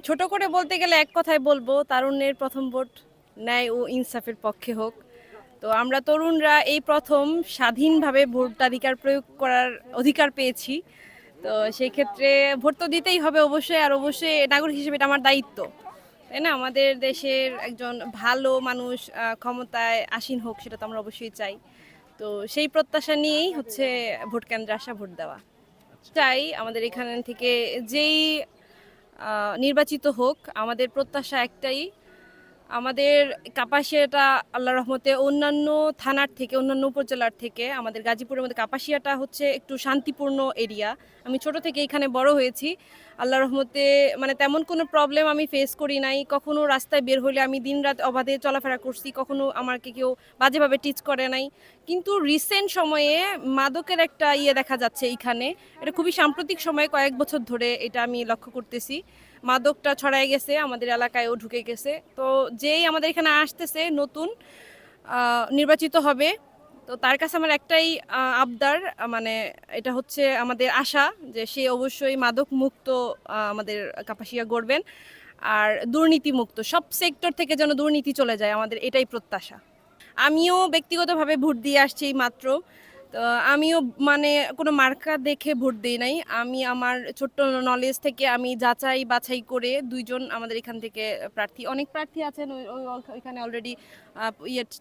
ছোট করে বলতে গেলে এক কথায় বলবো, তারুণ্যের প্রথম ভোট ন্যায় ও ইনসাফের পক্ষে হোক। তো আমরা তরুণরা এই প্রথম স্বাধীনভাবে ভোটাধিকার প্রয়োগ করার অধিকার পেয়েছি। তো সেই ক্ষেত্রে ভোট তো দিতেই হবে অবশ্যই, আর অবশ্যই নাগরিক হিসেবে এটা আমার দায়িত্ব, তাই না? আমাদের দেশের একজন ভালো মানুষ ক্ষমতায় আসীন হোক, সেটা তো আমরা অবশ্যই চাই। তো সেই প্রত্যাশা নিয়েই হচ্ছে ভোট কেন্দ্রে আসা, ভোট দেওয়া। চাই আমাদের এখান থেকে যেই নির্বাচিত হোক, আমাদের প্রত্যাশা একটাই, আমাদের কাপাসিয়াটা আল্লাহর রহমতে অন্যান্য থানার থেকে, অন্যান্য উপজেলার থেকে আমাদের গাজীপুরের মধ্যে কাপাসিয়াটা হচ্ছে একটু শান্তিপূর্ণ এরিয়া। আমি ছোট থেকে এখানে বড় হয়েছি, আল্লাহর রহমতে মানে তেমন কোনো প্রবলেম আমি ফেস করি নাই। কখনো রাস্তায় বের হলে আমি দিনরাত অবাধে চলাফেরা করছি, কখনো আমাকে কেউ বাজেভাবে টিচ করে নাই। কিন্তু রিসেন্ট সময়ে মাদকের একটা দেখা যাচ্ছে এইখানে। এটা খুবই সাম্প্রতিক সময়ে, কয়েক বছর ধরে এটা আমি লক্ষ্য করতেছি। মাদকটা ছড়ায় গেছে, আমাদের এলাকায়ও ঢুকে গেছে। তো যেই আমাদের এখানে আসতেছে নতুন নির্বাচিত হবে, তো তার কাছে আমার একটাই আবদার, মানে এটা হচ্ছে আমাদের আশা যে সে অবশ্যই মাদক মুক্ত আমাদের কাপাসিয়া গড়বেন, আর দুর্নীতি মুক্ত, সব সেক্টর থেকে যেন দুর্নীতি চলে যায়, আমাদের এটাই প্রত্যাশা। আমিও ব্যক্তিগতভাবে ভোট দিয়ে আসছি এই মাত্র। তো আমিও মানে কোনো মার্কা দেখে ভোট দিই নাই। আমি আমার ছোট্ট নলেজ থেকে আমি যাচাই বাছাই করে ২ জন আমাদের এখান থেকে প্রার্থী, অনেক প্রার্থী আছেন ওইখানে অলরেডি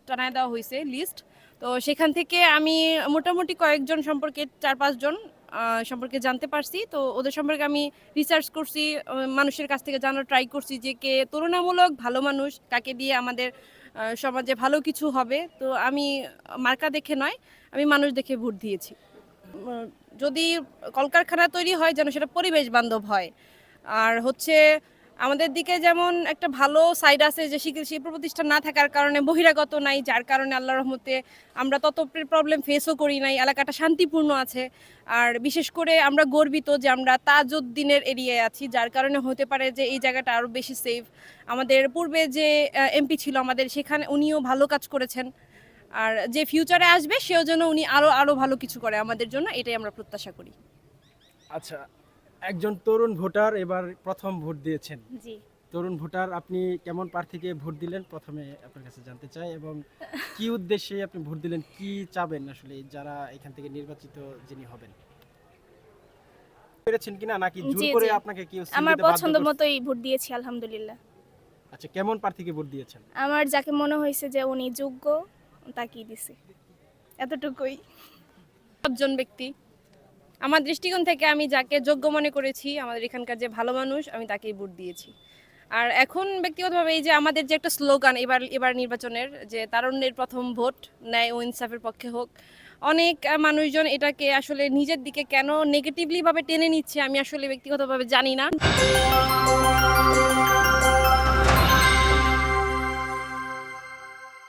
টানায় দেওয়া হয়েছে লিস্ট। তো সেখান থেকে আমি মোটামুটি কয়েকজন সম্পর্কে ৪-৫ জন সম্পর্কে জানতে পারছি। তো ওদের সম্পর্কে আমি রিসার্চ করছি, মানুষের কাছ থেকে জানার ট্রাই করছি যে কে তুলনামূলক ভালো মানুষ, কাকে দিয়ে আমাদের সমাজে ভালো কিছু হবে। তো আমি মার্কা দেখে নয়, আমি মানুষ দেখে ভোট দিয়েছি। যদি কলকারখানা তৈরি হয় যেন সেটা পরিবেশ বান্ধব হয়, আর হচ্ছে আমাদের দিকে যেমন একটা ভালো সাইড আছে যে শিল্প প্রতিষ্ঠান না থাকার কারণে বহিরাগত নাই, যার কারণে আল্লাহর রহমতে আমরা তত প্রবলেম ফেসও করি নাই, এলাকাটা শান্তিপূর্ণ আছে। আর বিশেষ করে আমরা গর্বিত যে আমরা তাজউদ্দিনের এরিয়ায় আছি, যার কারণে হতে পারে যে এই জায়গাটা আরও বেশি সেফ। আমাদের পূর্বে যে এমপি ছিল আমাদের, সেখানে উনিও ভালো কাজ করেছেন, আর যে ফিউচারে আসবে সেও যেন উনি আরো ভালো কিছু করে আমাদের জন্য, এটাই আমরা প্রত্যাশা করি। আচ্ছা, একজন তরুণ ভোটার এবার প্রথম ভোট দিয়েছেন। জি। তরুণ ভোটার, আপনি কেমন প্রার্থীকে ভোট দিলেন প্রথমে আপনার কাছে জানতে চাই, এবং কি উদ্দেশ্যে আপনি ভোট দিলেন, কি চাবেন আসলে যারা এখান থেকে নির্বাচিত যিনি হবেন? পেরেছেন কিনা, নাকি জোর জি করে জি আপনাকে কেউ আমার সিল দিতে বাধ্য পছন্দ করছে? মতোই ভোট দিয়েছি আলহামদুলিল্লাহ। আচ্ছা, কেমন প্রার্থীকে ভোট দিয়েছেন? আমার যাকে মনে হয়েছে যে উনি যোগ্য তাকেই দিছি, এতটুকুই। একজন ব্যক্তি, আমার দৃষ্টিকোণ থেকে আমি যাকে যোগ্য মনে করেছি, আমাদের এখানকার যে ভালো মানুষ, আমি তাকেই ভোট দিয়েছি। আর এখন ব্যক্তিগতভাবে এই যে আমাদের যে একটা স্লোগান এবার নির্বাচনের, যে তারুণ্যের প্রথম ভোট ন্যায় ও ইনসাফের পক্ষে হোক, অনেক মানুষজন এটাকে আসলে নিজের দিকে কেন নেগেটিভলি ভাবে টেনে নিচ্ছে আমি আসলে ব্যক্তিগতভাবে জানি না।